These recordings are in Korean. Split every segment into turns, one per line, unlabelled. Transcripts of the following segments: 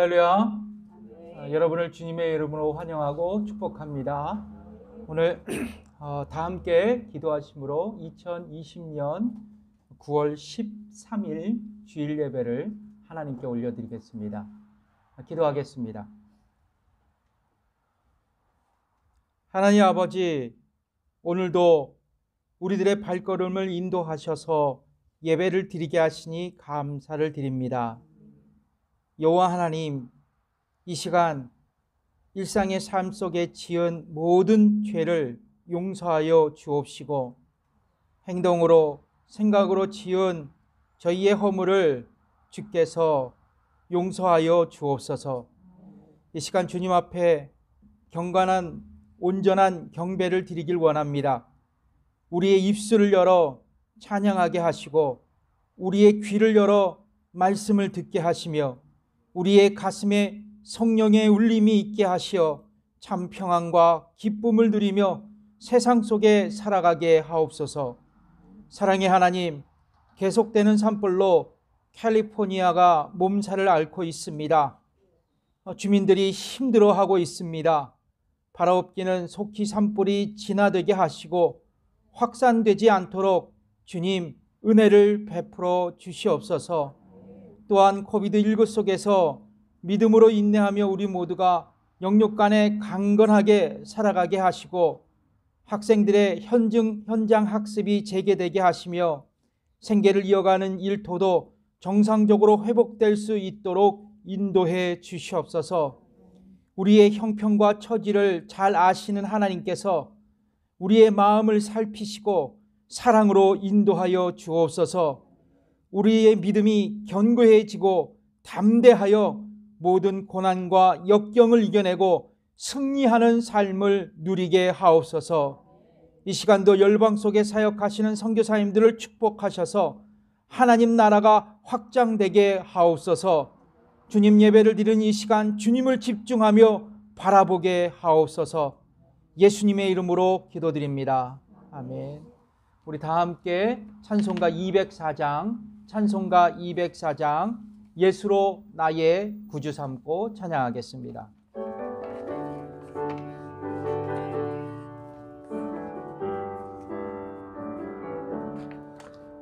할렐루야. 여러분을 주님의 이름으로 환영하고 축복합니다. 오늘 다 함께 기도하심으로 2020년 9월 13일 주일 예배를 하나님께 올려드리겠습니다. 기도하겠습니다. 하나님 아버지, 오늘도 우리들의 발걸음을 인도하셔서 예배를 드리게 하시니 감사를 드립니다. 여호와 하나님, 이 시간 일상의 삶 속에 지은 모든 죄를 용서하여 주옵시고, 행동으로 생각으로 지은 저희의 허물을 주께서 용서하여 주옵소서. 이 시간 주님 앞에 경건한 온전한 경배를 드리길 원합니다. 우리의 입술을 열어 찬양하게 하시고, 우리의 귀를 열어 말씀을 듣게 하시며, 우리의 가슴에 성령의 울림이 있게 하시어 참 평안과 기쁨을 누리며 세상 속에 살아가게 하옵소서. 사랑의 하나님, 계속되는 산불로 캘리포니아가 몸살을 앓고 있습니다. 주민들이 힘들어하고 있습니다. 발아엎기는 속히 산불이 진화되게 하시고 확산되지 않도록 주님 은혜를 베풀어 주시옵소서. 또한 코비드19 속에서 믿음으로 인내하며 우리 모두가 영육간에 강건하게 살아가게 하시고, 학생들의 현장 학습이 재개되게 하시며 생계를 이어가는 일터도 정상적으로 회복될 수 있도록 인도해 주시옵소서. 우리의 형편과 처지를 잘 아시는 하나님께서 우리의 마음을 살피시고 사랑으로 인도하여 주옵소서. 우리의 믿음이 견고해지고 담대하여 모든 고난과 역경을 이겨내고 승리하는 삶을 누리게 하옵소서. 이 시간도 열방 속에 사역하시는 선교사님들을 축복하셔서 하나님 나라가 확장되게 하옵소서. 주님 예배를 드리는 이 시간 주님을 집중하며 바라보게 하옵소서. 예수님의 이름으로 기도드립니다. 아멘. 우리 다 함께 찬송가 204장 예수로 나의 구주 삼고 찬양하겠습니다.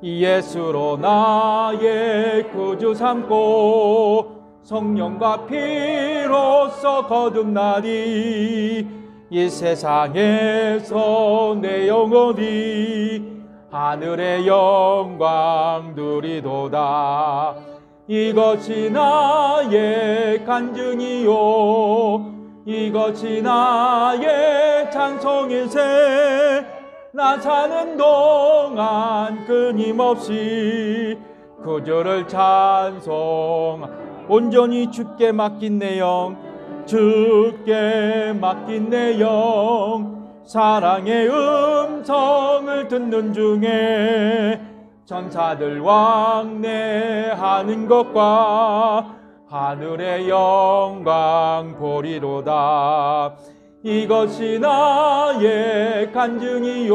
예수로 나의 구주 삼고 성령과 피로써 거듭나니 이 세상에서 내 영혼이 하늘의 영광 누리도다. 이것이 나의 간증이요, 이것이 나의 찬송일세. 나 사는 동안 끊임없이 구주를 찬송. 온전히 주께 맡긴 내 영, 주께 맡긴 내 영. 사랑의 음성을 듣는 중에 천사들 왕래하는 것과 하늘의 영광 보리로다. 이것이 나의 간증이요,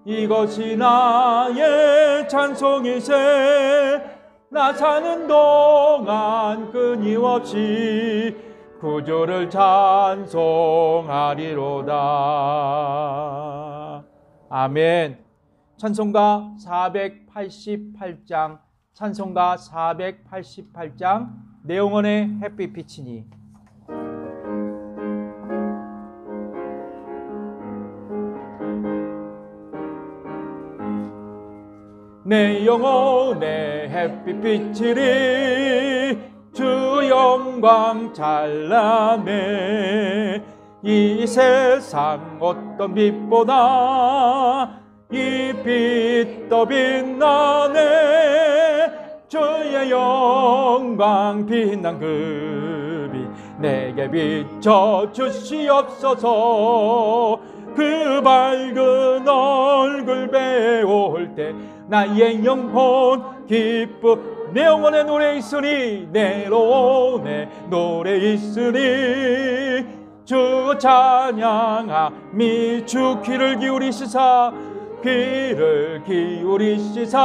이것이 나의 찬송일세. 나 사는 동안 끊임없이 구주를 찬송하리로다. 아멘. 찬송가 488장 내 영혼의 햇빛이니. 내 영혼의 햇빛 비치리 주 영광 찬란해. 이 세상 어떤 빛보다 이 빛 더 빛나네. 주의 영광 빛난 그 빛 내게 비춰 주시옵소서. 그 밝은 얼굴 배울 때 나의 영혼 기쁘. 내 영혼의 노래 있으니, 내 영혼의 노래 있으니 주 찬양하미. 주 귀를 기울이시사, 귀를 기울이시사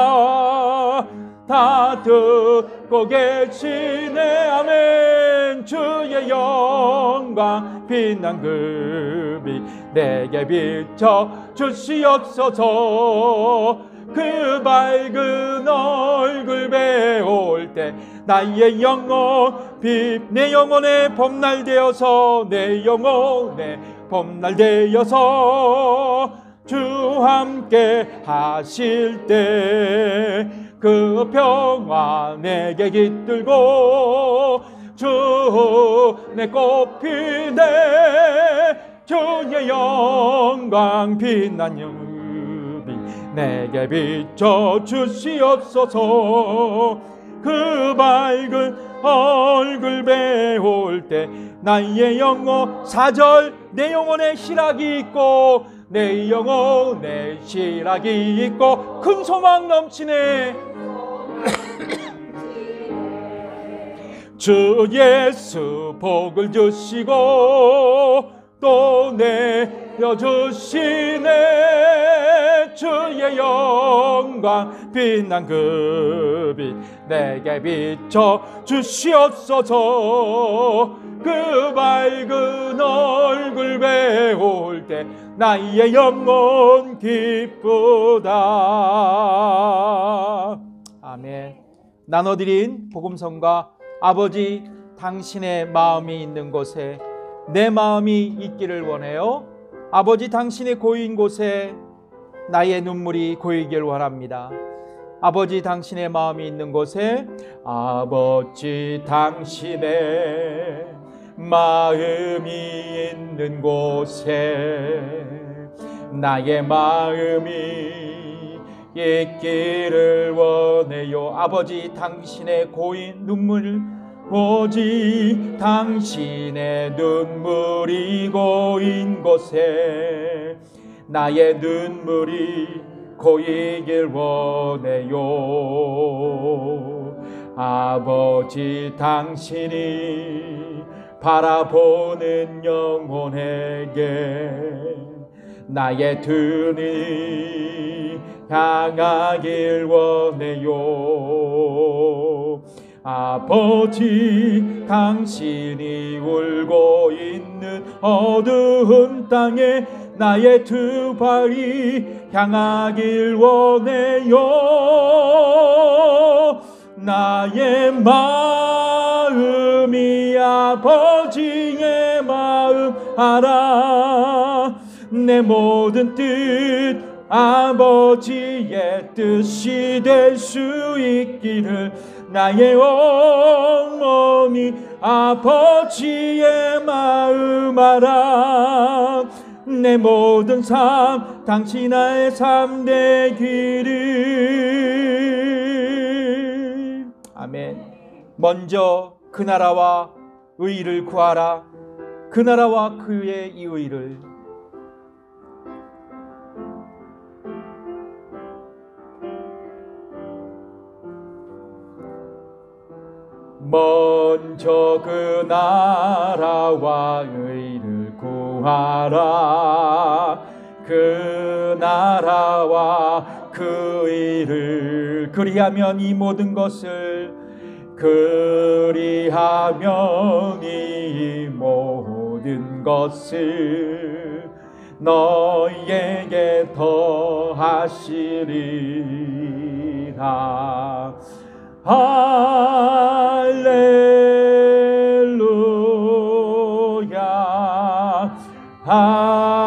다 듣고 계시네. 아멘. 주의 영광 빛난 그 빛 내게 비춰 주시옵소서. 그 밝은 얼굴 배울 때 나의 영혼 내 영혼의 봄날 되어서, 내 영혼의 봄날 되어서 주 함께 하실 때 그 평화 내게 깃들고 주 내 꽃피네. 주의 영광 빛난 유비 내게 비춰 주시옵소서. 그 밝은 얼굴 배울 때 나의 영혼 4절 내 영혼에 희락이 있고, 내 영혼에 희락이 있고 큰 소망 넘치네. 주 예수 복을 주시고 또 내려주시네. 주의 영광 빛난 그 빛 내게 비춰 주시옵소서. 그 밝은 얼굴 배울 때 나의 영혼 기쁘다. 아멘. 나눠드린 복음성가 아버지 당신의 마음이 있는 곳에 내 마음이 있기를 원해요. 아버지 당신의 고인 곳에 나의 눈물이 고이길 원합니다. 아버지 당신의 마음이 있는 곳에, 아버지 당신의 마음이 있는 곳에 나의 마음이 있기를 원해요. 아버지 당신의 고인 눈물, 오직 당신의 눈물이 고인 곳에 나의 눈물이 고이길 원해요. 아버지 당신이 바라보는 영혼에게 나의 두 눈이 향하길 원해요. 아버지 당신이 울고 있는 어두운 땅에 나의 두 발이 향하길 원해요. 나의 마음이 아버지의 마음 알아. 내 모든 뜻 아버지의 뜻이 될 수 있기를 나의 온몸이 아버지의 마음 알아. 내 모든 삶 당신 나의 삶 되기를. 아멘. 먼저 그 나라와 의를 구하라. 그 나라와 그의 이 의를. 먼저 그 나라와 의를 구하라. 그 나라와 그 의를. 그리하면 이 모든 것을, 그리하면 이 모든 것을 너희에게 더하시리라. 할렐루야. 할렐루야.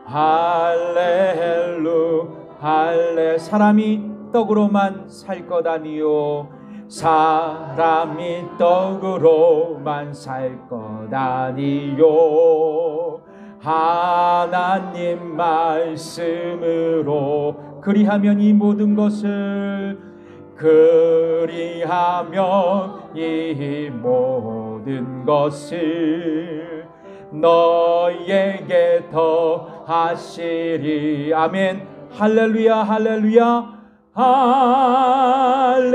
할렐루. 할렐. 사람이 떡으로만 살 것 아니요, 사람이 떡으로만 살 것 아니요, 하나님 말씀으로. 그리하면 이 모든 것을, 그리하면 이 모든 것을 너희에게 더하시리. 아멘. 할렐루야. 할렐루야. 할렐루야.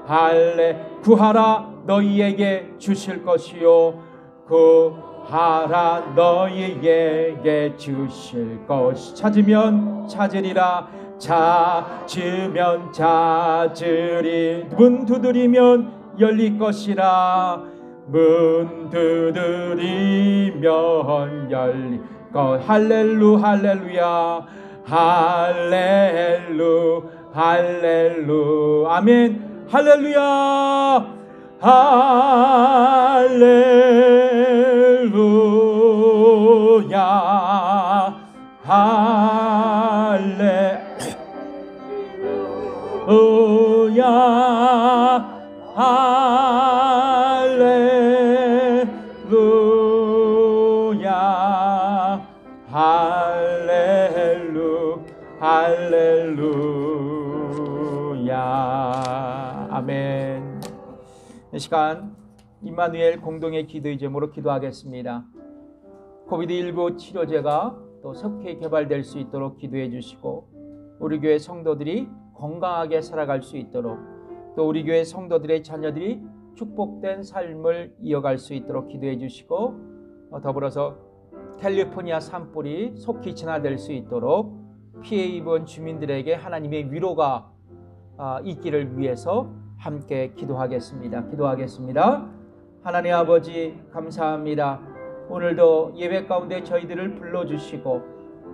할렐. 구하라 너희에게 주실 것이요 구하라 너희에게 주실 것. 찾으면 찾으리라. 찾으면 찾으리. 문 두드리면 열릴 것이라. 문 두드리면 열릴 것. 할렐루야. 할렐루. 아멘. 할렐루야. 할렐루야. 할렐루야. 아멘. 이 시간 임마누엘 공동의 기도의 제목으로 기도하겠습니다. 코비드19 치료제가 또 속히 개발될 수 있도록 기도해 주시고, 우리 교회 성도들이 건강하게 살아갈 수 있도록, 또 우리 교회 성도들의 자녀들이 축복된 삶을 이어갈 수 있도록 기도해 주시고, 더불어서 캘리포니아 산불이 속히 진화될 수 있도록 피해 입은 주민들에게 하나님의 위로가 있기를 위해서 함께 기도하겠습니다. 하나님 아버지 감사합니다. 오늘도 예배 가운데 저희들을 불러주시고,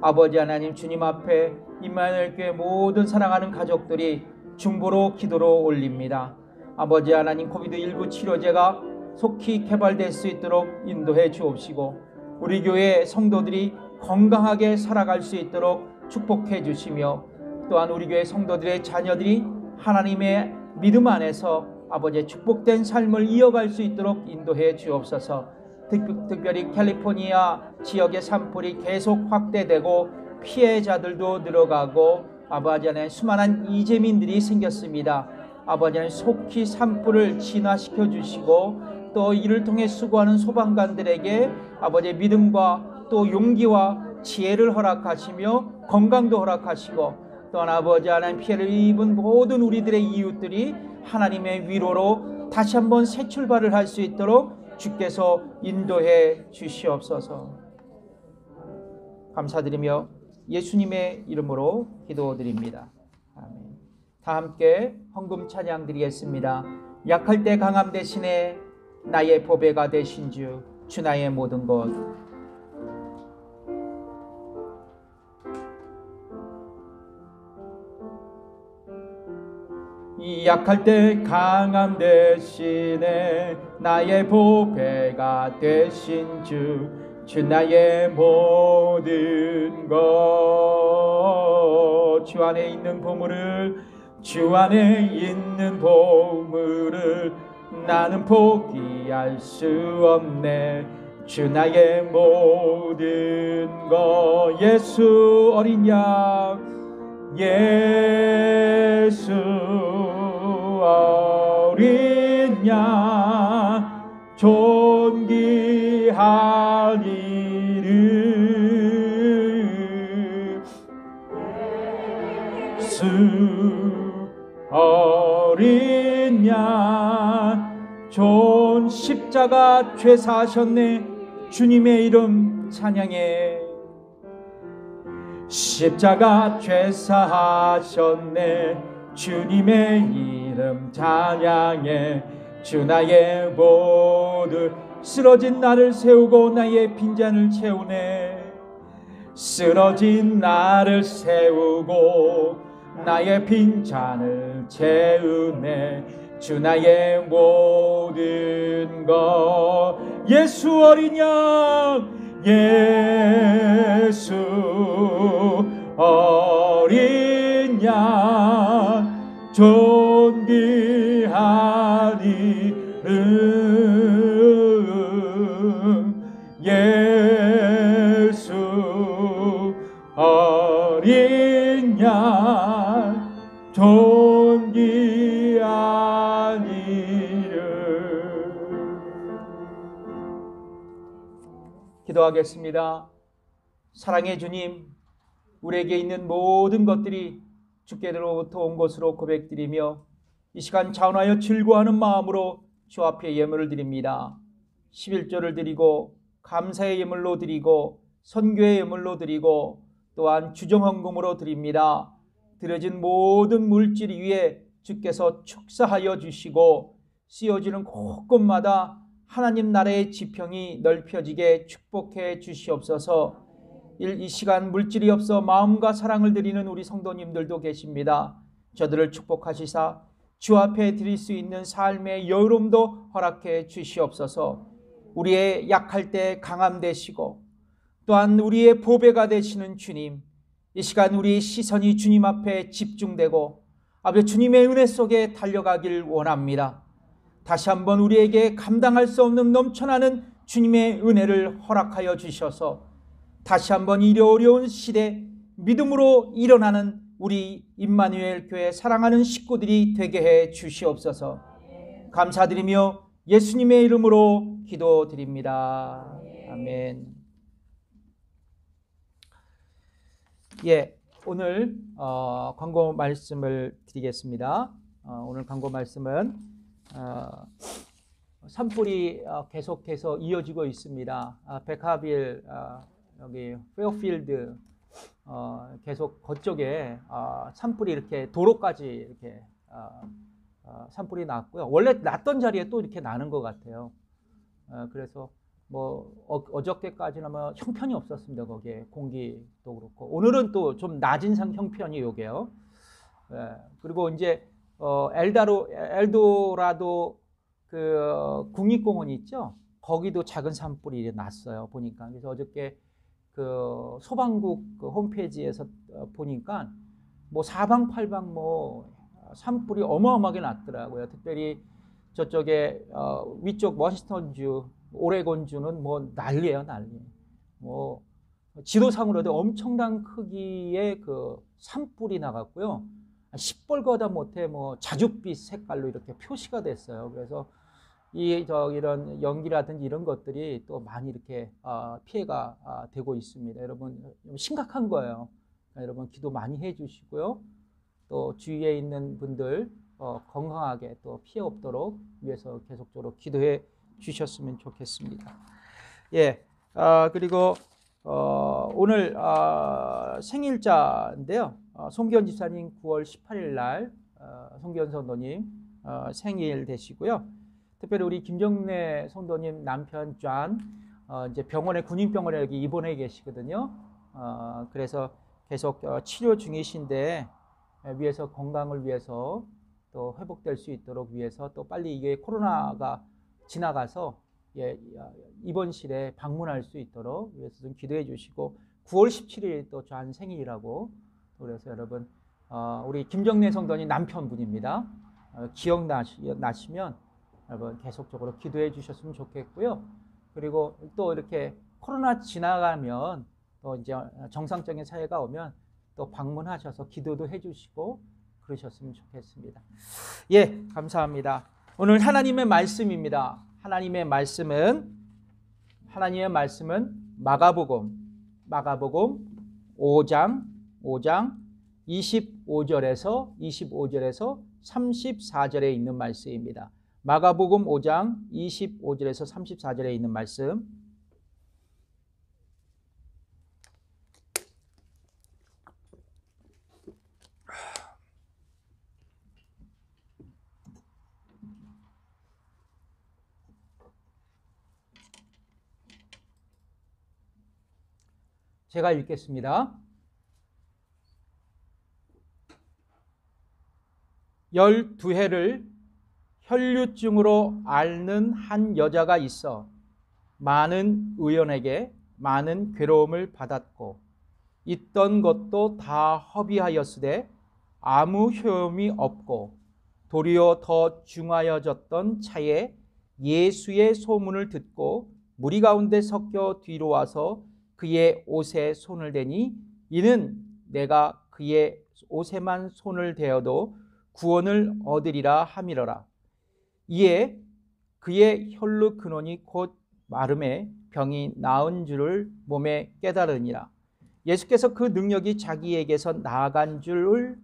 아버지 하나님 주님 앞에 임마누엘 교회 모든 사랑하는 가족들이 중보로 기도로 올립니다. 아버지 하나님 코비드19 치료제가 속히 개발될 수 있도록 인도해 주옵시고, 우리 교회 성도들이 건강하게 살아갈 수 있도록 축복해 주시며, 또한 우리 교회 성도들의 자녀들이 하나님의 믿음 안에서 아버지의 축복된 삶을 이어갈 수 있도록 인도해 주옵소서. 특별히 캘리포니아 지역의 산불이 계속 확대되고 피해자들도 늘어가고, 아버지 안에 수많은 이재민들이 생겼습니다. 아버지 안에 속히 산불을 진화시켜 주시고, 또 이를 통해 수고하는 소방관들에게 아버지의 믿음과 또 용기와 지혜를 허락하시며 건강도 허락하시고, 또한 아버지 하나님 피해를 입은 모든 우리들의 이웃들이 하나님의 위로로 다시 한번 새 출발을 할 수 있도록 주께서 인도해 주시옵소서. 감사드리며 예수님의 이름으로 기도드립니다. 아멘. 다 함께 헌금 찬양 드리겠습니다. 약할 때 강함 대신에 나의 보배가 되신 주 나의 모든 것. 이 약할 때 강함 대신에 나의 보배가 되신 주 나의 모든 것. 주 안에 있는 보물을 나는 포기할 수 없네. 주 나의 모든 것. 예수 어린 양, 예수 어린 양, 존귀한 이름. 예수 어린 양, 존 십자가 죄 사하셨네. 주님의 이름 찬양해. 십자가 죄 사하셨네. 주님의 이름 찬양해. 주 나의 모든 쓰러진 나를 세우고 나의 빈잔을 채우네. 쓰러진 나를 세우고 나의 빈잔을 채우네. 주 나의 모든 것. 예수 어린 양, 예수 어린 양, 존귀한 이름. 예수 어린 양, 존귀한 이름. 기도하겠습니다. 사랑의 주님, 우리에게 있는 모든 것들이 주께로부터 온 것으로 고백드리며 이 시간 자원하여 즐거워하는 마음으로 주 앞에 예물을 드립니다. 11조를 드리고 감사의 예물로 드리고 선교의 예물로 드리고 또한 주정헌금으로 드립니다. 드려진 모든 물질 위에 주께서 축사하여 주시고 쓰여지는 곳곳마다 하나님 나라의 지평이 넓혀지게 축복해 주시옵소서. 이 시간 물질이 없어 마음과 사랑을 드리는 우리 성도님들도 계십니다. 저들을 축복하시사 주 앞에 드릴 수 있는 삶의 여유로움도 허락해 주시옵소서. 우리의 약할 때 강함 되시고 또한 우리의 보배가 되시는 주님, 이 시간 우리 시선이 주님 앞에 집중되고 아버지 주님의 은혜 속에 달려가길 원합니다. 다시 한번 우리에게 감당할 수 없는 넘쳐나는 주님의 은혜를 허락하여 주셔서 다시 한번 이 어려운 시대 믿음으로 일어나는 우리 임마누엘 교회 사랑하는 식구들이 되게 해 주시옵소서. 감사드리며 예수님의 이름으로 기도드립니다. 아멘. 오늘 광고 말씀을 드리겠습니다. 오늘 광고 말씀은 산불이 계속해서 이어지고 있습니다. 백하빌 여기 페어필드 계속 그쪽에 산불이 이렇게 도로까지 이렇게 산불이 났고요. 원래 났던 자리에 또 이렇게 나는 것 같아요. 그래서 뭐 어저께까지는 뭐 형편이 없었습니다. 거기에 공기도 그렇고 오늘은 또 좀 낮은 형편이 요게요. 그리고 이제 엘도라도 그 국립공원 있죠. 거기도 작은 산불이 났어요. 보니까 그래서 어저께 그 소방국 그 홈페이지에서 보니까 뭐 사방팔방 뭐 산불이 어마어마하게 났더라고요. 특별히 저쪽에 위쪽 워싱턴주, 오레곤주는 뭐 난리예요, 난리. 뭐 지도상으로도 엄청난 크기의 그 산불이 나갔고요. 시뻘거다 못해 뭐 자줏빛 색깔로 이렇게 표시가 됐어요. 그래서 이런 연기라든지 이런 것들이 또 많이 이렇게 피해가 되고 있습니다. 여러분 심각한 거예요. 그러니까 여러분 기도 많이 해주시고요. 또 주위에 있는 분들 건강하게 또 피해 없도록 위해서 계속적으로 기도해 주셨으면 좋겠습니다. 그리고 오늘 생일자인데요. 송기현 집사님 9월 18일 날 송기현 성도님 생일 되시고요. 특별히 우리 김정래 성도님 남편 존 이제 병원에 군인병원에 여기 입원해 계시거든요. 그래서 계속 치료 중이신데 위해서 건강을 위해서 또 회복될 수 있도록 위해서 또 빨리 이게 코로나가 지나가서 입원실에 방문할 수 있도록 위해서 좀 기도해 주시고 9월 17일 또 존 생일이라고 그래서 여러분 우리 김정래 성도님 남편분입니다. 기억나시면 여러분 계속적으로 기도해 주셨으면 좋겠고요. 그리고 또 이렇게 코로나 지나가면 또 이제 정상적인 사회가 오면 또 방문하셔서 기도도 해 주시고 그러셨으면 좋겠습니다. 감사합니다. 오늘 하나님의 말씀입니다. 하나님의 말씀은 마가복음 5장 25절에서 34절에 있는 말씀입니다. 마가복음 5장 25절에서 34절에 있는 말씀. 제가 읽겠습니다. 12해를 혈류증으로 앓는 한 여자가 있어 많은 의원에게 많은 괴로움을 받았고 있던 것도 다 허비하였으되 아무 효험이 없고 도리어 더 중하여졌던 차에 예수의 소문을 듣고 무리 가운데 섞여 뒤로 와서 그의 옷에 손을 대니 이는 내가 그의 옷에만 손을 대어도 구원을 얻으리라 함이러라. 이에 그의 혈루 근원이 곧 마름에 병이 나은 줄을 몸에 깨달으니라. 예수께서 그 능력이 자기에게서 나아간 줄을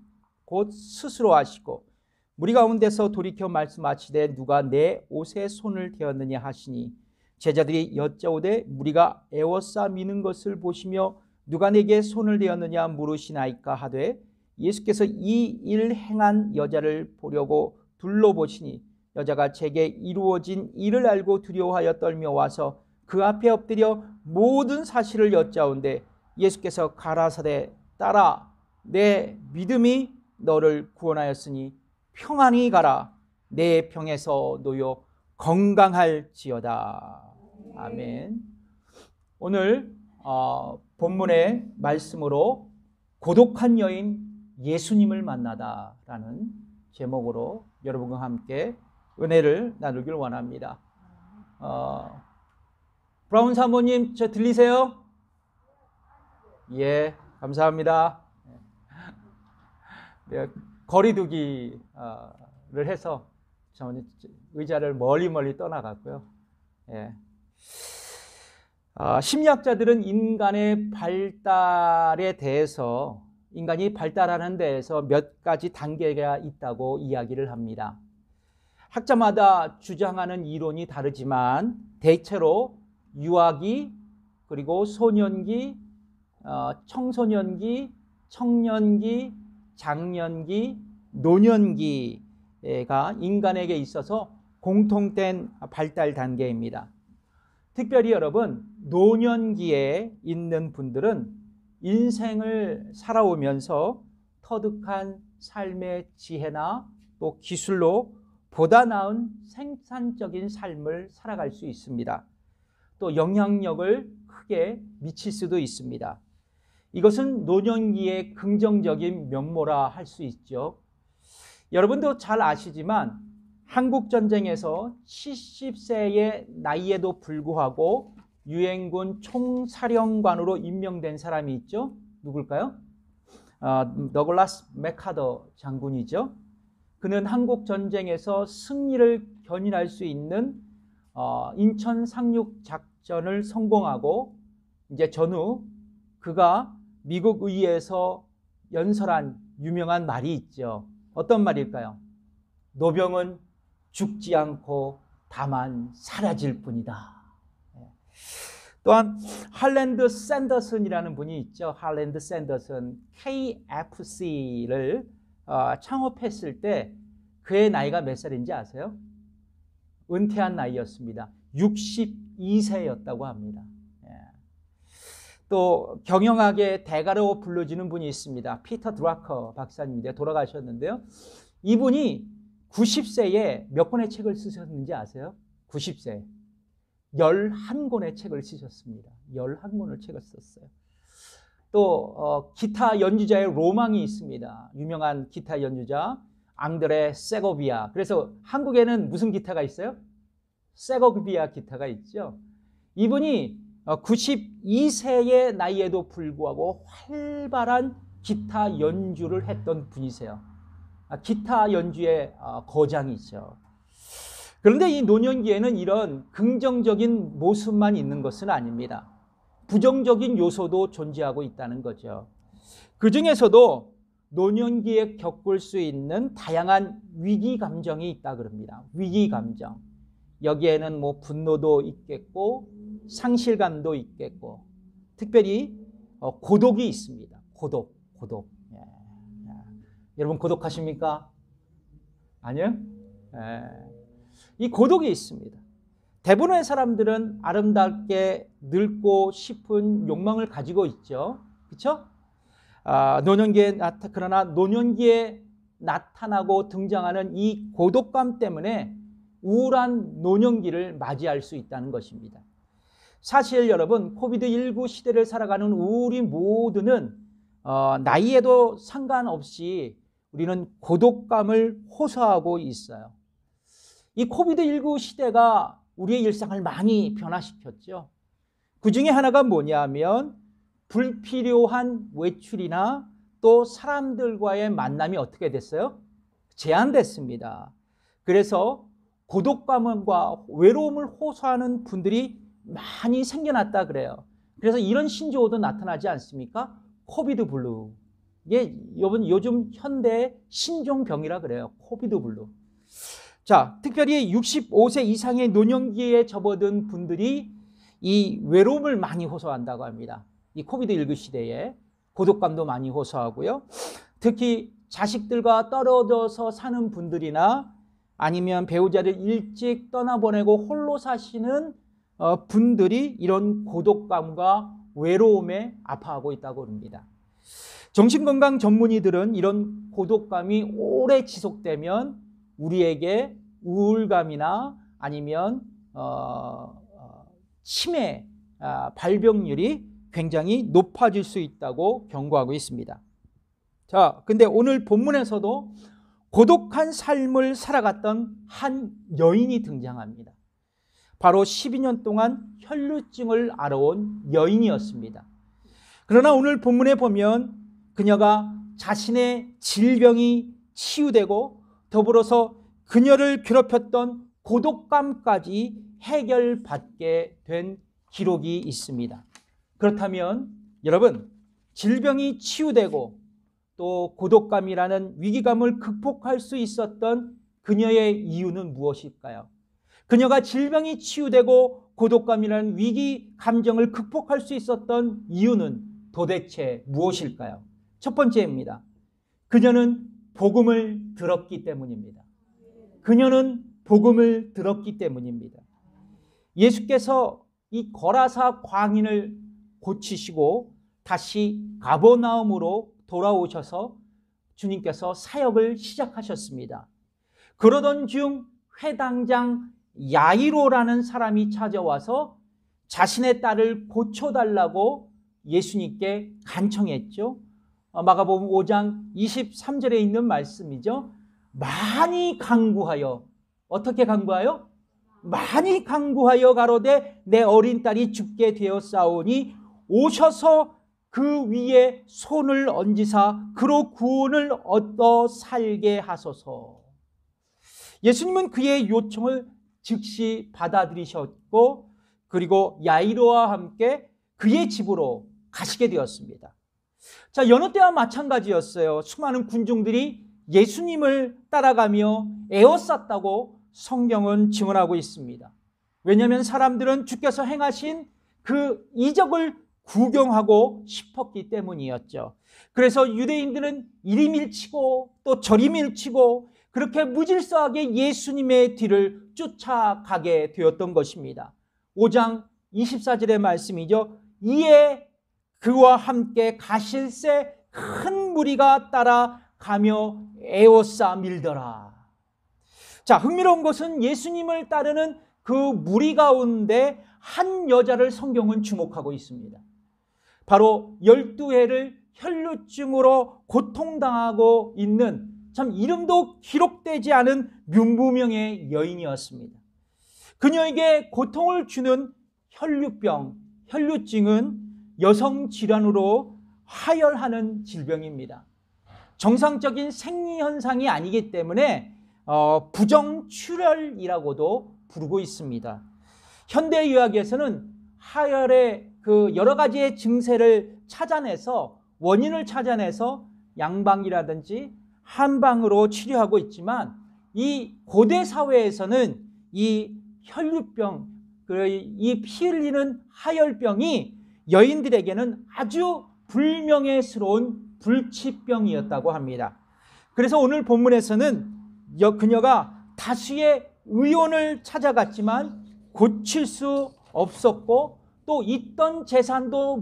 곧 스스로 아시고 무리 가운데서 돌이켜 말씀하시되 누가 내 옷에 손을 대었느냐 하시니 제자들이 여짜오되 무리가 애워싸 미는 것을 보시며 누가 내게 손을 대었느냐 물으시나이까 하되 예수께서 이 일 행한 여자를 보려고 둘러보시니 여자가 제게 이루어진 일을 알고 두려워하여 떨며 와서 그 앞에 엎드려 모든 사실을 여짜온데 예수께서 가라사대 딸아 내 믿음이 너를 구원하였으니 평안히 가라 내 병에서 놓여 건강할지어다. 아멘. 오늘 본문의 말씀으로 고독한 여인 예수님을 만나다라는 제목으로 여러분과 함께 은혜를 나누길 원합니다. 브라운 사모님 저 들리세요? 예, 감사합니다. 네, 거리두기를 해서 저는 의자를 멀리 떠나갔고요. 예. 심리학자들은 인간의 발달에 대해서 인간이 발달하는 데에서 몇 가지 단계가 있다고 이야기를 합니다. 학자마다 주장하는 이론이 다르지만 대체로 유아기, 그리고 소년기, 청소년기, 청년기, 장년기, 노년기가 인간에게 있어서 공통된 발달 단계입니다. 특별히 여러분, 노년기에 있는 분들은 인생을 살아오면서 터득한 삶의 지혜나 또 기술로 보다 나은 생산적인 삶을 살아갈 수 있습니다. 또 영향력을 크게 미칠 수도 있습니다. 이것은 노년기의 긍정적인 면모라 할 수 있죠. 여러분도 잘 아시지만 한국전쟁에서 70세의 나이에도 불구하고 유엔군 총사령관으로 임명된 사람이 있죠. 누굴까요? 더글라스 맥카더 장군이죠. 그는 한국전쟁에서 승리를 견인할 수 있는 인천 상륙 작전을 성공하고 이제 전후 그가 미국 의회에서 연설한 유명한 말이 있죠. 어떤 말일까요? 노병은 죽지 않고 다만 사라질 뿐이다. 또한 할랜드 샌더슨이라는 분이 있죠. 할랜드 샌더슨 KFC를 창업했을 때 그의 나이가 몇 살인지 아세요? 은퇴한 나이였습니다. 62세였다고 합니다. 또 경영학의 대가로 불러지는 분이 있습니다. 피터 드라커 박사님인데 돌아가셨는데요. 이분이 90세에 몇 권의 책을 쓰셨는지 아세요? 90세 11권의 책을 쓰셨습니다. 11권의 책을 썼어요. 또 기타 연주자의 로망이 있습니다. 유명한 기타 연주자 앙드레 세고비아. 그래서 한국에는 무슨 기타가 있어요? 세고비아 기타가 있죠. 이분이 92세의 나이에도 불구하고 활발한 기타 연주를 했던 분이세요. 기타 연주의 거장이죠. 그런데 이 노년기에는 이런 긍정적인 모습만 있는 것은 아닙니다. 부정적인 요소도 존재하고 있다는 거죠. 그 중에서도 노년기에 겪을 수 있는 다양한 위기 감정이 있다 그럽니다. 위기 감정. 여기에는 뭐 분노도 있겠고 상실감도 있겠고 특별히 고독이 있습니다. 고독. 예. 여러분 고독하십니까? 아니요? 예. 이 고독이 있습니다. 대부분의 사람들은 아름답게 늙고 싶은 욕망을 가지고 있죠. 그렇죠? 그러나 노년기에 나타나고 등장하는 이 고독감 때문에 우울한 노년기를 맞이할 수 있다는 것입니다. 사실 여러분 코비드19 시대를 살아가는 우리 모두는 나이에도 상관없이 우리는 고독감을 호소하고 있어요. 이 코비드19 시대가 우리의 일상을 많이 변화시켰죠. 그 중에 하나가 뭐냐면 불필요한 외출이나 또 사람들과의 만남이 어떻게 됐어요? 제한됐습니다. 그래서 고독감과 외로움을 호소하는 분들이 많이 생겨났다 그래요. 그래서 이런 신조어도 나타나지 않습니까? 코비드 블루. 이게 요즘 현대 신종병이라 그래요. 코비드 블루. 자, 특별히 65세 이상의 노년기에 접어든 분들이 이 외로움을 많이 호소한다고 합니다. 이 코비드19 시대에 고독감도 많이 호소하고요. 특히 자식들과 떨어져서 사는 분들이나 아니면 배우자를 일찍 떠나보내고 홀로 사시는 분들이 이런 고독감과 외로움에 아파하고 있다고 합니다. 정신건강 전문의들은 이런 고독감이 오래 지속되면 우리에게 우울감이나 아니면 치매 발병률이 굉장히 높아질 수 있다고 경고하고 있습니다. 자, 근데 오늘 본문에서도 고독한 삶을 살아갔던 한 여인이 등장합니다. 바로 12년 동안 혈루증을 앓아온 여인이었습니다. 그러나 오늘 본문에 보면 그녀가 자신의 질병이 치유되고 더불어서 그녀를 괴롭혔던 고독감까지 해결받게 된 기록이 있습니다. 그렇다면 여러분, 질병이 치유되고 또 고독감이라는 위기감을 극복할 수 있었던 그녀의 이유는 무엇일까요? 그녀가 질병이 치유되고 고독감이라는 위기 감정을 극복할 수 있었던 이유는 도대체 무엇일까요? 첫 번째입니다. 그녀는 복음을 들었기 때문입니다. 그녀는 복음을 들었기 때문입니다. 예수께서 이 거라사 광인을 고치시고 다시 가버나움으로 돌아오셔서 주님께서 사역을 시작하셨습니다. 그러던 중 회당장 야이로라는 사람이 찾아와서 자신의 딸을 고쳐달라고 예수님께 간청했죠. 마가복음 5장 23절에 있는 말씀이죠. 많이 간구하여, 어떻게 간구하여? 많이 간구하여 가로되 내 어린 딸이 죽게 되었사오니 오셔서 그 위에 손을 얹으사 그로 구원을 얻어 살게 하소서. 예수님은 그의 요청을 즉시 받아들이셨고 그리고 야이로와 함께 그의 집으로 가시게 되었습니다. 자, 여느 때와 마찬가지였어요. 수많은 군중들이 예수님을 따라가며 에워쌌다고 성경은 증언하고 있습니다. 왜냐하면 사람들은 주께서 행하신 그 이적을 구경하고 싶었기 때문이었죠. 그래서 유대인들은 이리 밀치고 또 저리 밀치고 그렇게 무질서하게 예수님의 뒤를 쫓아가게 되었던 것입니다. 5장 24절의 말씀이죠. 이에 그와 함께 가실새 큰 무리가 따라가며 에워싸 밀더라. 자, 흥미로운 것은 예수님을 따르는 그 무리 가운데 한 여자를 성경은 주목하고 있습니다. 바로 12해를 혈루증으로 고통당하고 있는 참 이름도 기록되지 않은 문무명의 여인이었습니다. 그녀에게 고통을 주는 혈루병, 혈루증은 여성 질환으로 하혈하는 질병입니다. 정상적인 생리현상이 아니기 때문에 부정출혈이라고도 부르고 있습니다. 현대의학에서는 하혈의 그 여러 가지의 증세를 찾아내서 원인을 찾아내서 양방이라든지 한방으로 치료하고 있지만 이 고대 사회에서는 이 혈루병, 이 피 흘리는 하혈병이 여인들에게는 아주 불명예스러운 불치병이었다고 합니다. 그래서 오늘 본문에서는 그녀가 다수의 의원을 찾아갔지만 고칠 수 없었고 또 있던 재산도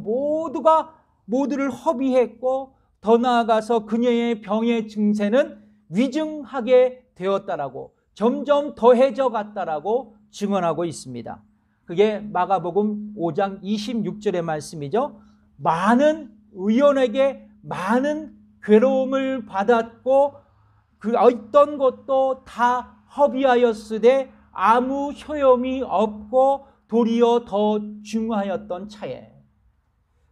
모두를 허비했고 더 나아가서 그녀의 병의 증세는 위중하게 되었다라고 점점 더해져 갔다라고 증언하고 있습니다. 그게 마가복음 5장 26절의 말씀이죠. 많은 의원에게 많은 괴로움을 받았고 그 어떤 것도 다 허비하였으되 아무 효험이 없고 도리어 더 중하였던 차에.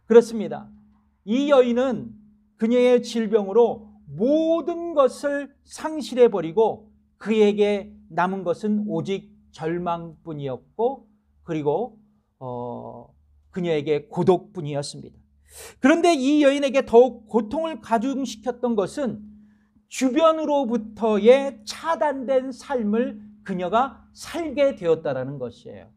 그렇습니다. 이 여인은 그녀의 질병으로 모든 것을 상실해버리고 그에게 남은 것은 오직 절망뿐이었고 그리고 그녀에게 고독뿐이었습니다. 그런데 이 여인에게 더욱 고통을 가중시켰던 것은 주변으로부터의 차단된 삶을 그녀가 살게 되었다는 것이에요.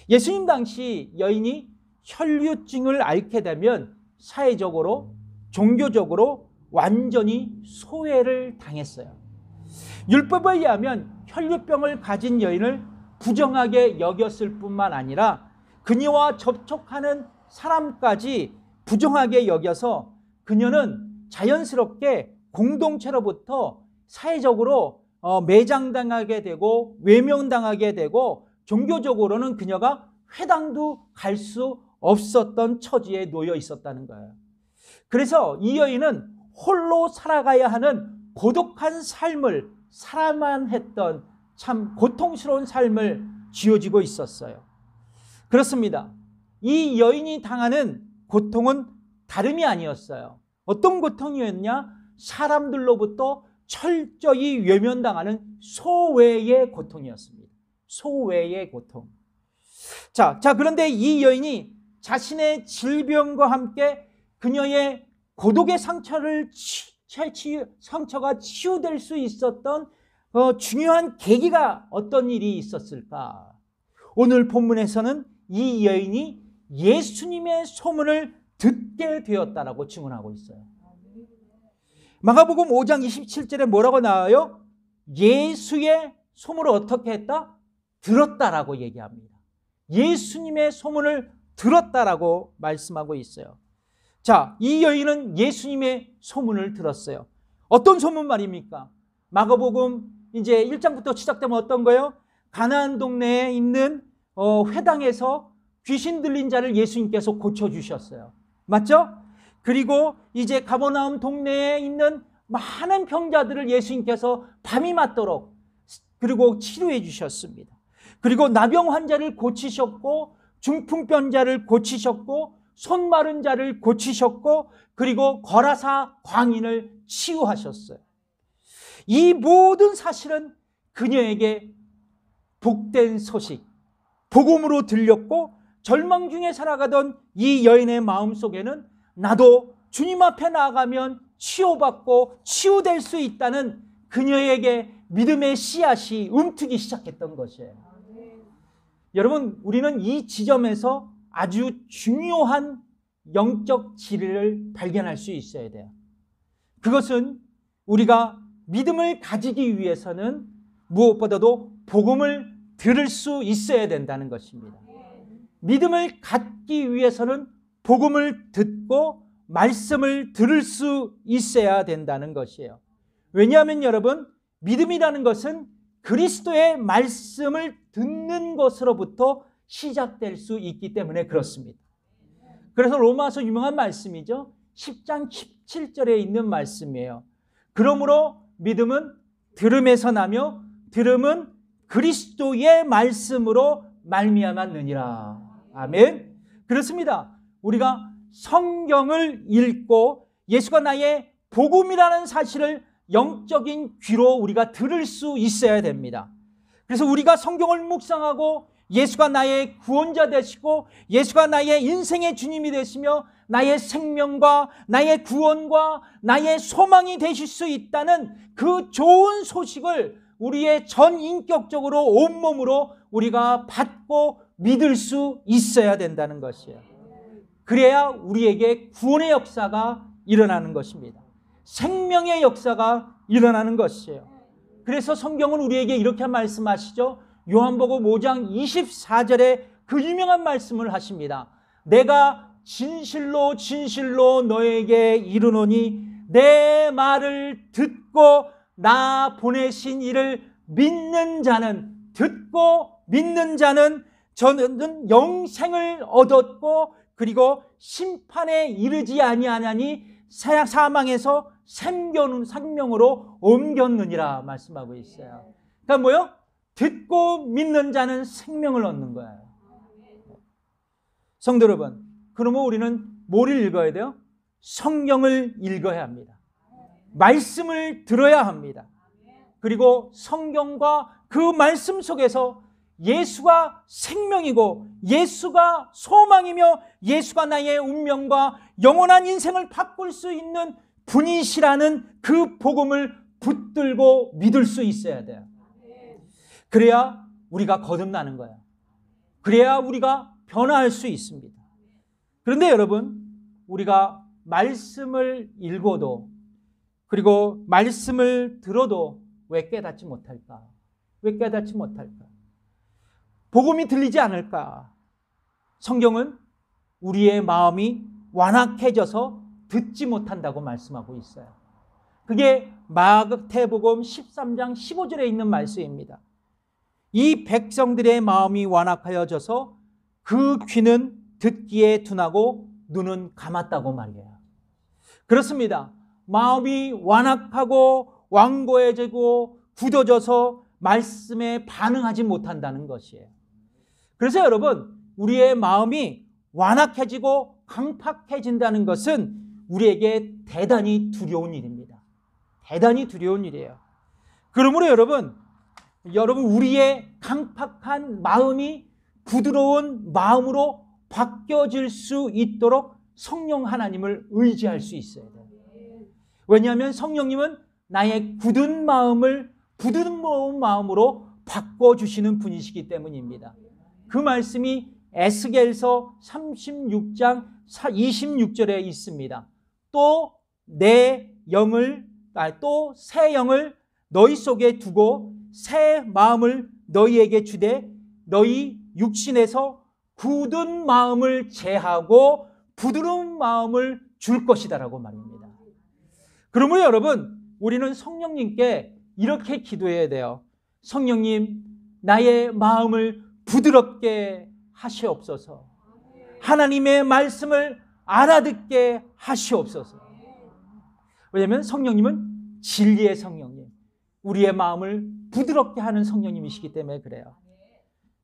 예수님 당시 여인이 혈류증을 앓게 되면 사회적으로, 종교적으로 완전히 소외를 당했어요. 율법에 의하면 혈류병을 가진 여인을 부정하게 여겼을 뿐만 아니라 그녀와 접촉하는 사람까지 부정하게 여겨서 그녀는 자연스럽게 공동체로부터 사회적으로 매장당하게 되고 외면당하게 되고 종교적으로는 그녀가 회당도 갈 수 없었던 처지에 놓여 있었다는 거예요. 그래서 이 여인은 홀로 살아가야 하는 고독한 삶을 살아만 했던 참 고통스러운 삶을 쥐어지고 있었어요. 그렇습니다. 이 여인이 당하는 고통은 다름이 아니었어요. 어떤 고통이었냐? 사람들로부터 철저히 외면당하는 소외의 고통이었습니다. 소외의 고통. 자, 그런데 이 여인이 자신의 질병과 함께 그녀의 고독의 상처가 치유될 수 있었던 중요한 계기가 어떤 일이 있었을까? 오늘 본문에서는 이 여인이 예수님의 소문을 듣게 되었다라고 증언하고 있어요. 마가복음 5장 27절에 뭐라고 나와요? 예수의 소문을 어떻게 했다? 들었다라고 얘기합니다. 예수님의 소문을 들었다라고 말씀하고 있어요. 자, 이 여인은 예수님의 소문을 들었어요. 어떤 소문 말입니까? 마가복음 이제 1장부터 시작되면 어떤 거예요? 가나안 동네에 있는 회당에서 귀신 들린 자를 예수님께서 고쳐주셨어요. 맞죠? 그리고 이제 가버나움 동네에 있는 많은 병자들을 예수님께서 밤이 맞도록 그리고 치료해 주셨습니다. 그리고 나병 환자를 고치셨고 중풍병자를 고치셨고 손 마른 자를 고치셨고 그리고 거라사 광인을 치유하셨어요. 이 모든 사실은 그녀에게 복된 소식, 복음으로 들렸고 절망 중에 살아가던 이 여인의 마음속에는 나도 주님 앞에 나아가면 치유받고 치유될 수 있다는 그녀에게 믿음의 씨앗이 움트기 시작했던 것이에요. 여러분, 우리는 이 지점에서 아주 중요한 영적 진리를 발견할 수 있어야 돼요. 그것은 우리가 믿음을 가지기 위해서는 무엇보다도 복음을 들을 수 있어야 된다는 것입니다. 믿음을 갖기 위해서는 복음을 듣고 말씀을 들을 수 있어야 된다는 것이에요. 왜냐하면 여러분, 믿음이라는 것은 그리스도의 말씀을 듣는 것으로부터 시작될 수 있기 때문에 그렇습니다. 그래서 로마서 유명한 말씀이죠. 10장 17절에 있는 말씀이에요. 그러므로 믿음은 들음에서 나며 들음은 그리스도의 말씀으로 말미암았느니라. 아멘. 그렇습니다. 우리가 성경을 읽고 예수가 나의 복음이라는 사실을 영적인 귀로 우리가 들을 수 있어야 됩니다. 그래서 우리가 성경을 묵상하고 예수가 나의 구원자 되시고 예수가 나의 인생의 주님이 되시며 나의 생명과 나의 구원과 나의 소망이 되실 수 있다는 그 좋은 소식을 우리의 전 인격적으로 온몸으로 우리가 받고 믿을 수 있어야 된다는 것이에요. 그래야 우리에게 구원의 역사가 일어나는 것입니다. 생명의 역사가 일어나는 것이에요. 그래서 성경은 우리에게 이렇게 말씀하시죠. 요한복음 5장 24절에 그 유명한 말씀을 하십니다. 내가 진실로 진실로 너에게 이르노니 내 말을 듣고 나 보내신 이를 믿는 자는, 듣고 믿는 자는 저는 영생을 얻었고 그리고 심판에 이르지 아니하나니 사망에서 생명으로 옮겼느니라 말씀하고 있어요. 그러니까 뭐요? 듣고 믿는 자는 생명을 얻는 거예요. 성도 여러분, 그러면 우리는 뭘 읽어야 돼요? 성경을 읽어야 합니다. 말씀을 들어야 합니다. 그리고 성경과 그 말씀 속에서 예수가 생명이고 예수가 소망이며 예수가 나의 운명과 영원한 인생을 바꿀 수 있는 분이시라는 그 복음을 붙들고 믿을 수 있어야 돼요. 그래야 우리가 거듭나는 거예요. 그래야 우리가 변화할 수 있습니다. 그런데 여러분, 우리가 말씀을 읽어도 그리고 말씀을 들어도 왜 깨닫지 못할까? 왜 깨닫지 못할까? 복음이 들리지 않을까? 성경은 우리의 마음이 완악해져서 듣지 못한다고 말씀하고 있어요. 그게 마태복음 13장 15절에 있는 말씀입니다. 이 백성들의 마음이 완악하여져서 그 귀는 듣기에 둔하고 눈은 감았다고 말이에요. 그렇습니다. 마음이 완악하고 완고해지고 굳어져서 말씀에 반응하지 못한다는 것이에요. 그래서 여러분, 우리의 마음이 완악해지고 강팍해진다는 것은 우리에게 대단히 두려운 일입니다. 대단히 두려운 일이에요. 그러므로 여러분 우리의 강팍한 마음이 부드러운 마음으로 바뀌어질 수 있도록 성령 하나님을 의지할 수 있어야 돼요. 왜냐하면 성령님은 나의 굳은 마음을 부드러운 마음으로 바꿔주시는 분이시기 때문입니다. 그 말씀이 에스겔서 36장 26절에 있습니다. 또 새 영을 너희 속에 두고 새 마음을 너희에게 주되 너희 육신에서 굳은 마음을 제하고 부드러운 마음을 줄 것이다라고 말입니다. 그러므로 여러분, 우리는 성령님께 이렇게 기도해야 돼요. 성령님, 나의 마음을 부드럽게 하시옵소서. 하나님의 말씀을 알아듣게 하시옵소서. 왜냐하면 성령님은 진리의 성령님, 우리의 마음을 부드럽게 하는 성령님이시기 때문에 그래요.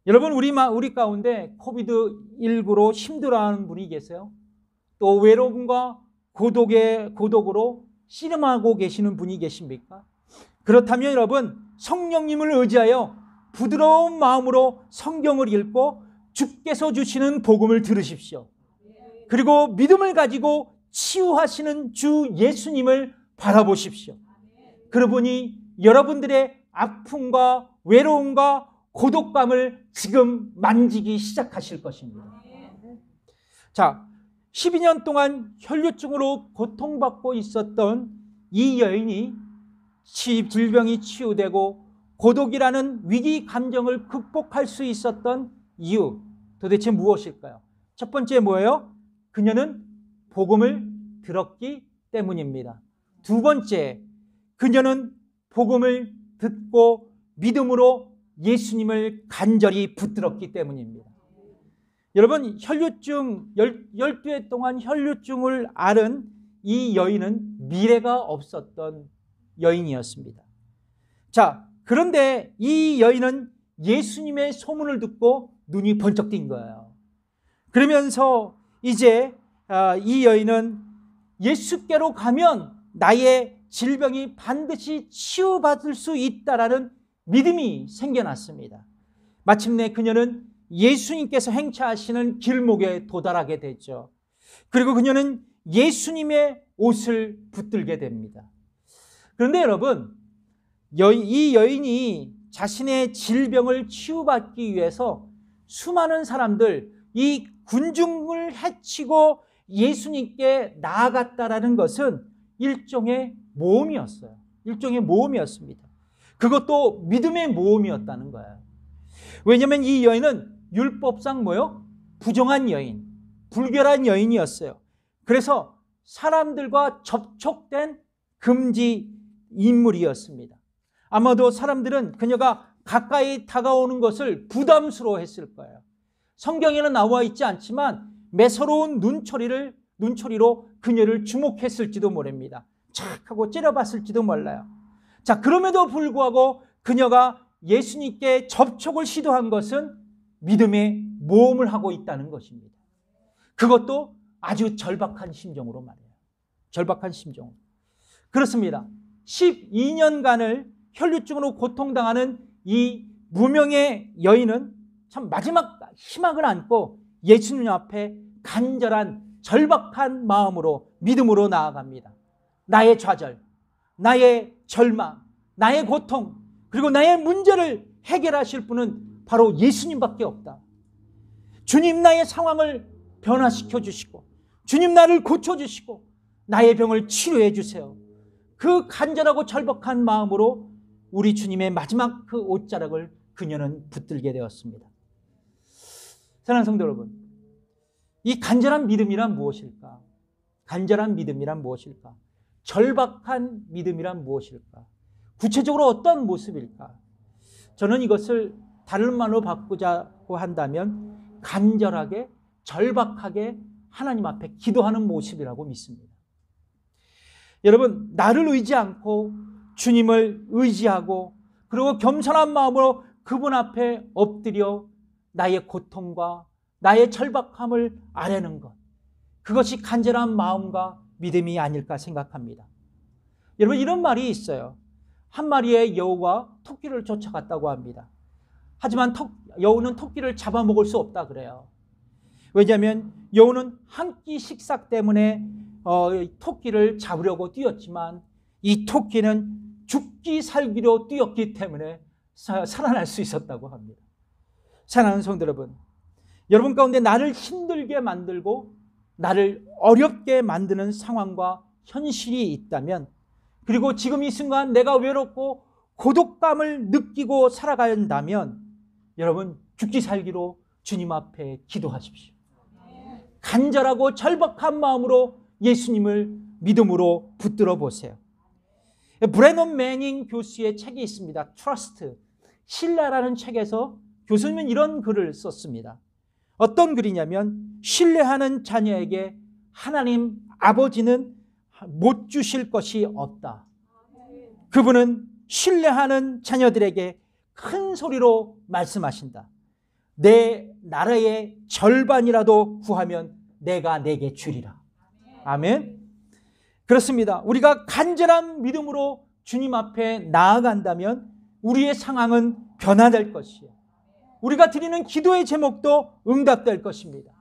여러분, 우리 가운데 코비드19로 힘들어하는 분이 계세요? 또 외로움과 고독으로 씨름하고 계시는 분이 계십니까? 그렇다면 여러분, 성령님을 의지하여 부드러운 마음으로 성경을 읽고 주께서 주시는 복음을 들으십시오. 그리고 믿음을 가지고 치유하시는 주 예수님을 바라보십시오. 그러보니 여러분들의 아픔과 외로움과 고독감을 지금 만지기 시작하실 것입니다. 자, 12년 동안 혈류증으로 고통받고 있었던 이 여인이 질병이 치유되고 고독이라는 위기 감정을 극복할 수 있었던 이유, 도대체 무엇일까요? 첫 번째 뭐예요? 그녀는 복음을 들었기 때문입니다. 두 번째, 그녀는 복음을 듣고 믿음으로 예수님을 간절히 붙들었기 때문입니다. 여러분, 혈류증 12해 동안 혈류증을 앓은 이 여인은 미래가 없었던 여인이었습니다. 자, 그런데 이 여인은 예수님의 소문을 듣고 눈이 번쩍 뜬 거예요. 그러면서 이제 이 여인은 예수께로 가면 나의 질병이 반드시 치유받을 수 있다라는 믿음이 생겨났습니다. 마침내 그녀는 예수님께서 행차하시는 길목에 도달하게 됐죠. 그리고 그녀는 예수님의 옷을 붙들게 됩니다. 그런데 여러분, 이 여인이 자신의 질병을 치유받기 위해서 수많은 사람들, 이 군중을 해치고 예수님께 나아갔다라는 것은 일종의 모험이었어요. 일종의 모험이었습니다. 그것도 믿음의 모험이었다는 거예요. 왜냐하면 이 여인은 율법상 뭐요? 부정한 여인, 불결한 여인이었어요. 그래서 사람들과 접촉된 금지 인물이었습니다. 아마도 사람들은 그녀가 가까이 다가오는 것을 부담스러워했을 거예요. 성경에는 나와 있지 않지만 매서러운 눈초리로 그녀를 주목했을지도 모릅니다. 착 하고 째려봤을지도 몰라요. 자, 그럼에도 불구하고 그녀가 예수님께 접촉을 시도한 것은 믿음의 모험을 하고 있다는 것입니다. 그것도 아주 절박한 심정으로 말이에요. 절박한 심정으로. 그렇습니다. 12년간을 혈류증으로 고통당하는 이 무명의 여인은 참 마지막 희망을 안고 예수님 앞에 간절한 절박한 마음으로 믿음으로 나아갑니다. 나의 좌절, 나의 절망, 나의 고통, 그리고 나의 문제를 해결하실 분은 바로 예수님밖에 없다. 주님, 나의 상황을 변화시켜 주시고 주님, 나를 고쳐주시고 나의 병을 치료해 주세요. 그 간절하고 절박한 마음으로 우리 주님의 마지막 그 옷자락을 그녀는 붙들게 되었습니다. 사랑하는 성도 여러분, 이 간절한 믿음이란 무엇일까? 간절한 믿음이란 무엇일까? 절박한 믿음이란 무엇일까? 구체적으로 어떤 모습일까? 저는 이것을 다른 말로 바꾸자고 한다면 간절하게, 절박하게 하나님 앞에 기도하는 모습이라고 믿습니다. 여러분, 나를 의지 않고 주님을 의지하고 그리고 겸손한 마음으로 그분 앞에 엎드려 나의 고통과 나의 절박함을 아뢰는 것, 그것이 간절한 마음과 믿음이 아닐까 생각합니다. 여러분, 이런 말이 있어요. 한 마리의 여우가 토끼를 쫓아갔다고 합니다. 하지만 여우는 토끼를 잡아먹을 수 없다 그래요. 왜냐하면 여우는 한 끼 식사 때문에 토끼를 잡으려고 뛰었지만 이 토끼는 죽기 살기로 뛰었기 때문에 살아날 수 있었다고 합니다. 사랑하는 성도 여러분, 여러분 가운데 나를 힘들게 만들고 나를 어렵게 만드는 상황과 현실이 있다면, 그리고 지금 이 순간 내가 외롭고 고독감을 느끼고 살아간다면 여러분, 죽기 살기로 주님 앞에 기도하십시오. 간절하고 절박한 마음으로 예수님을 믿음으로 붙들어 보세요. 브래넌 매닝 교수의 책이 있습니다. 트러스트, 신뢰라는 책에서 교수님은 이런 글을 썼습니다. 어떤 글이냐면, 신뢰하는 자녀에게 하나님 아버지는 못 주실 것이 없다. 그분은 신뢰하는 자녀들에게 큰 소리로 말씀하신다. 내 나라의 절반이라도 구하면 내가 내게 주리라. 아멘. 그렇습니다. 우리가 간절한 믿음으로 주님 앞에 나아간다면 우리의 상황은 변화될 것이에요. 우리가 드리는 기도의 제목도 응답될 것입니다.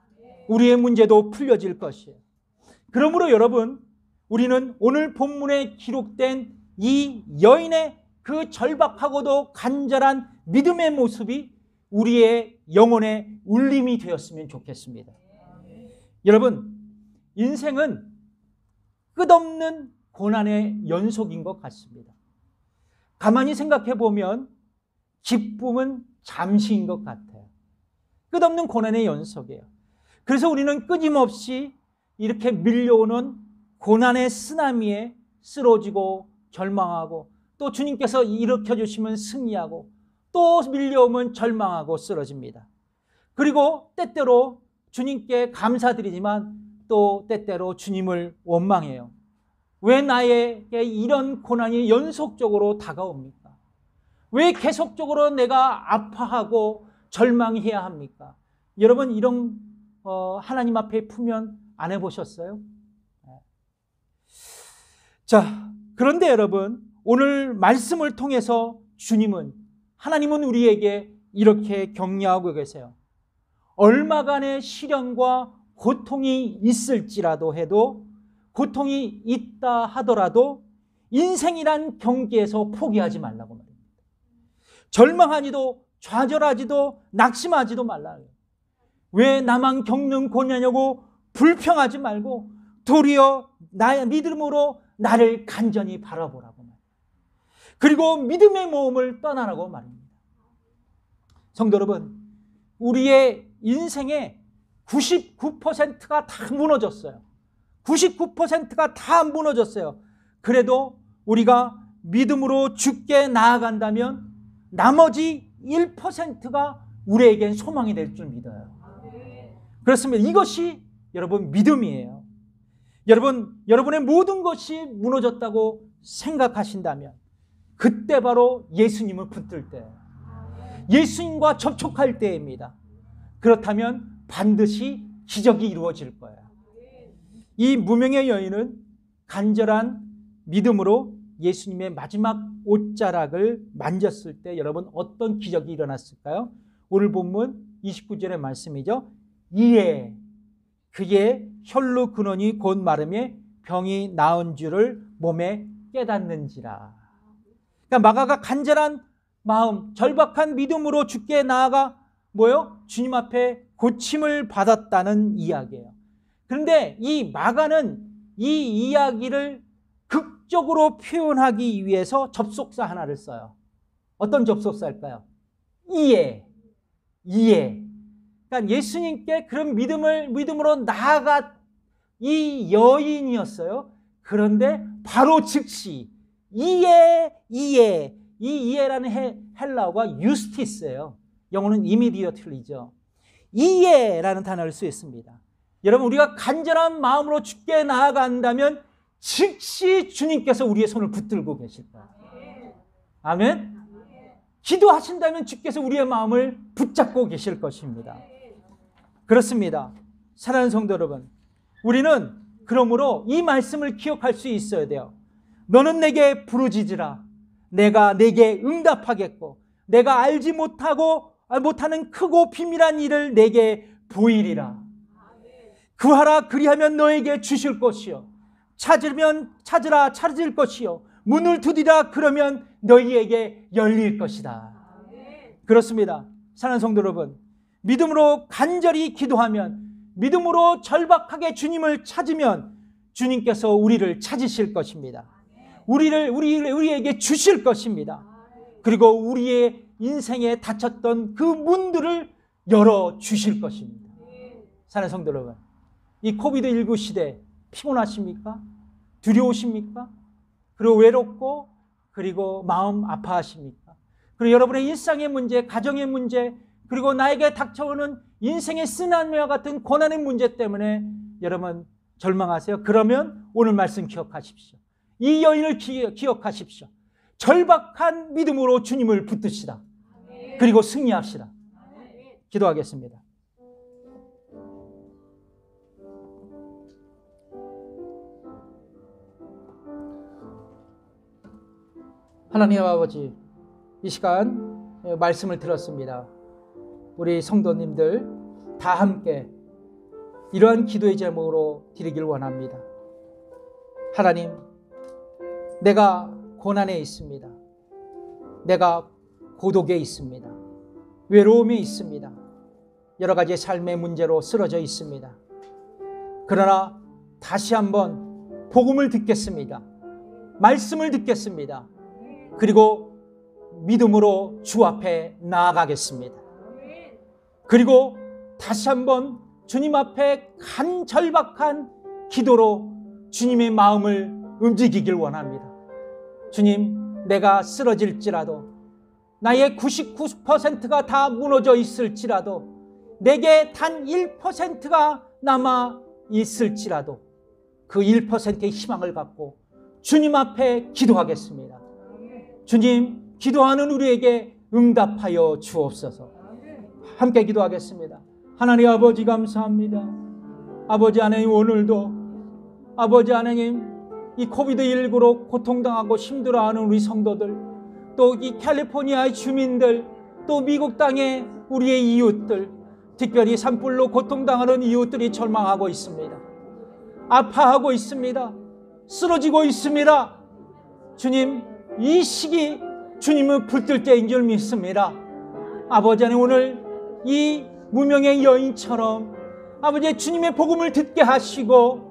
우리의 문제도 풀려질 것이에요. 그러므로 여러분, 우리는 오늘 본문에 기록된 이 여인의 그 절박하고도 간절한 믿음의 모습이 우리의 영혼의 울림이 되었으면 좋겠습니다. 여러분, 인생은 끝없는 고난의 연속인 것 같습니다. 가만히 생각해 보면 기쁨은 잠시인 것 같아요. 끝없는 고난의 연속이에요. 그래서 우리는 끊임없이 이렇게 밀려오는 고난의 쓰나미에 쓰러지고 절망하고, 또 주님께서 일으켜 주시면 승리하고, 또 밀려오면 절망하고 쓰러집니다. 그리고 때때로 주님께 감사드리지만 또 때때로 주님을 원망해요. 왜 나에게 이런 고난이 연속적으로 다가옵니까? 왜 계속적으로 내가 아파하고 절망해야 합니까? 여러분, 이런 하나님 앞에 품면 안 해보셨어요? 자, 그런데 여러분, 오늘 말씀을 통해서 하나님은 우리에게 이렇게 격려하고 계세요. 얼마간의 시련과 고통이 있을지라도 해도, 고통이 있다 하더라도 인생이란 경기에서 포기하지 말라고 말입니다. 절망하지도 좌절하지도 낙심하지도 말라요. 왜 나만 겪는 고난이냐고 불평하지 말고 도리어 나의 믿음으로 나를 간절히 바라보라고 말입니다. 그리고 믿음의 모험을 떠나라고 말입니다. 성도 여러분, 우리의 인생의 99%가 다 무너졌어요. 99%가 다 무너졌어요. 그래도 우리가 믿음으로 주께 나아간다면 나머지 1%가 우리에겐 소망이 될 줄 믿어요. 그렇습니다. 이것이 여러분 믿음이에요. 여러분의 모든 것이 무너졌다고 생각하신다면 그때 바로 예수님을 붙들 때예요. 예수님과 접촉할 때입니다. 그렇다면 반드시 기적이 이루어질 거예요. 이 무명의 여인은 간절한 믿음으로 예수님의 마지막 옷자락을 만졌을 때 여러분 어떤 기적이 일어났을까요? 오늘 본문 29절의 말씀이죠. 이에 그의 혈루 근원이 곧 마름에 병이 나은 줄을 몸에 깨닫는지라. 그러니까 마가가 간절한 마음, 절박한 믿음으로 주께 나아가 뭐요? 주님 앞에 고침을 받았다는 이야기예요. 그런데 이 마가는 이 이야기를 극적으로 표현하기 위해서 접속사 하나를 써요. 어떤 접속사일까요? 이에. 그러니까 예수님께 그런 믿음으로 나아가 이 여인이었어요. 그런데 바로 즉시 이 이에라는 헬라어가 유스티스예요. 영어는 immediately죠. 이에라는 단어를 쓰였습니다. 여러분, 우리가 간절한 마음으로 주께 나아간다면 즉시 주님께서 우리의 손을 붙들고 계실 거예요. 아멘. 기도하신다면 주께서 우리의 마음을 붙잡고 계실 것입니다. 그렇습니다. 사랑하는 성도 여러분, 우리는 그러므로 이 말씀을 기억할 수 있어야 돼요. 너는 내게 부르짖으라. 내가 내게 응답하겠고 내가 알지 못하는 크고 비밀한 일을 내게 보이리라. 구하라 그리하면 너에게 주실 것이요 찾으면 찾으라 찾을 것이요 문을 두드리라 그러면 너희에게 열릴 것이다. 그렇습니다. 사랑하는 성도 여러분, 믿음으로 간절히 기도하면, 믿음으로 절박하게 주님을 찾으면 주님께서 우리를 찾으실 것입니다. 우리에게 주실 것입니다. 그리고 우리의 인생에 닫혔던 그 문들을 열어주실 것입니다. 사랑하는 성도 여러분, 이 코비드19 시대 피곤하십니까? 두려우십니까? 그리고 외롭고 그리고 마음 아파하십니까? 그리고 여러분의 일상의 문제, 가정의 문제, 그리고 나에게 닥쳐오는 인생의 쓰나미와 같은 고난의 문제 때문에 여러분 절망하세요? 그러면 오늘 말씀 기억하십시오. 이 여인을 기억하십시오. 절박한 믿음으로 주님을 붙드시다. 그리고 승리합시다. 기도하겠습니다. 하나님 아버지, 이 시간 말씀을 들었습니다. 우리 성도님들 다 함께 이러한 기도의 제목으로 드리길 원합니다. 하나님, 내가 고난에 있습니다. 내가 고독에 있습니다. 외로움에 있습니다. 여러 가지 삶의 문제로 쓰러져 있습니다. 그러나 다시 한번 복음을 듣겠습니다. 말씀을 듣겠습니다. 그리고 믿음으로 주 앞에 나아가겠습니다. 그리고 다시 한번 주님 앞에 간절박한 기도로 주님의 마음을 움직이길 원합니다. 주님, 내가 쓰러질지라도, 나의 99%가 다 무너져 있을지라도, 내게 단 1%가 남아 있을지라도 그 1%의 희망을 갖고 주님 앞에 기도하겠습니다. 주님, 기도하는 우리에게 응답하여 주옵소서. 함께 기도하겠습니다. 하나님 아버지, 감사합니다. 아버지 하나님, 오늘도 아버지 하나님, 이 코비드19로 고통당하고 힘들어하는 우리 성도들, 또 이 캘리포니아의 주민들, 또 미국 땅의 우리의 이웃들, 특별히 산불로 고통당하는 이웃들이 절망하고 있습니다. 아파하고 있습니다. 쓰러지고 있습니다. 주님, 이 시기 주님을 붙들 때인 줄 믿습니다. 아버지 하나님, 오늘 이 무명의 여인처럼 아버지 주님의 복음을 듣게 하시고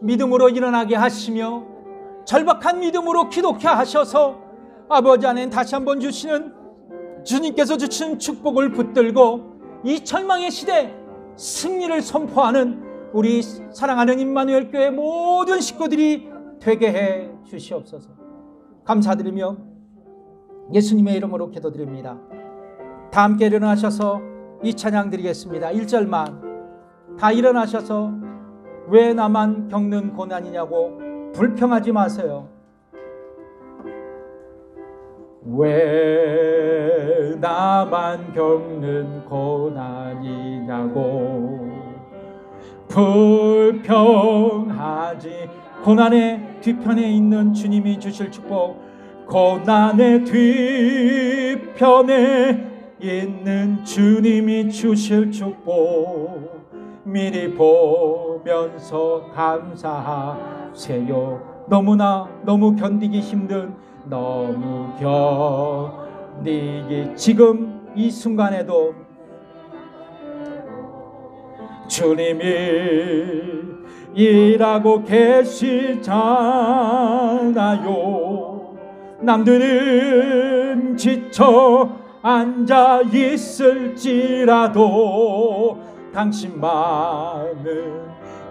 믿음으로 일어나게 하시며 절박한 믿음으로 기도케 하셔서 아버지 하나님 다시 한번 주시는 주님께서 주신 축복을 붙들고 이 절망의 시대 승리를 선포하는 우리 사랑하는 임마누엘 교회 모든 식구들이 되게 해 주시옵소서. 감사드리며 예수님의 이름으로 기도드립니다. 다 함께 일어나셔서 이 찬양 드리겠습니다. 1절만 다 일어나셔서 왜 나만 겪는 고난이냐고 불평하지 마세요. 왜 나만 겪는 고난이냐고 불평하지, 고난의 뒤편에 있는 주님이 주실 축복, 고난의 뒤편에 있는 주님이 주실 축복 미리 보면서 감사하세요. 너무 견디기 힘든, 너무 견디기, 지금 이 순간에도 주님이 일하고 계시잖아요. 남들은 지쳐 앉아 있을지라도 당신만은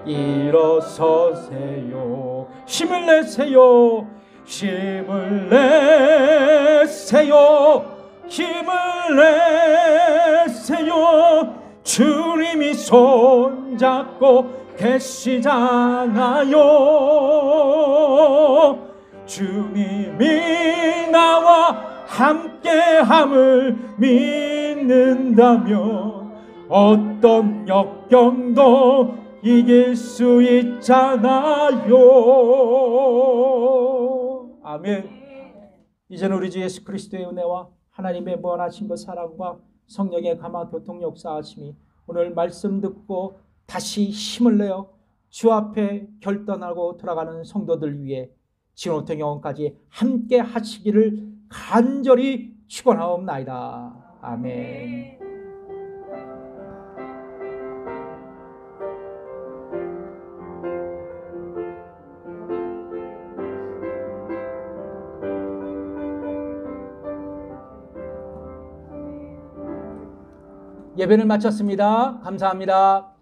일어서세요. 힘을 내세요. 힘을 내세요. 힘을 내세요. 주님이 손잡고 계시잖아요. 주님이 나와 함께함을 믿는다면 어떤 역경도 이길 수 있잖아요. 아멘. 이제는 우리 주 예수 그리스도의 은혜와 하나님의 무한하신 그 사랑과 성령의 감화 교통 역사하심이 오늘 말씀 듣고 다시 힘을 내어 주 앞에 결단하고 돌아가는 성도들 위해 지금부터 영원까지 함께 하시기를 간절히 축원하옵나이다. 아멘. 예배를 마쳤습니다. 감사합니다.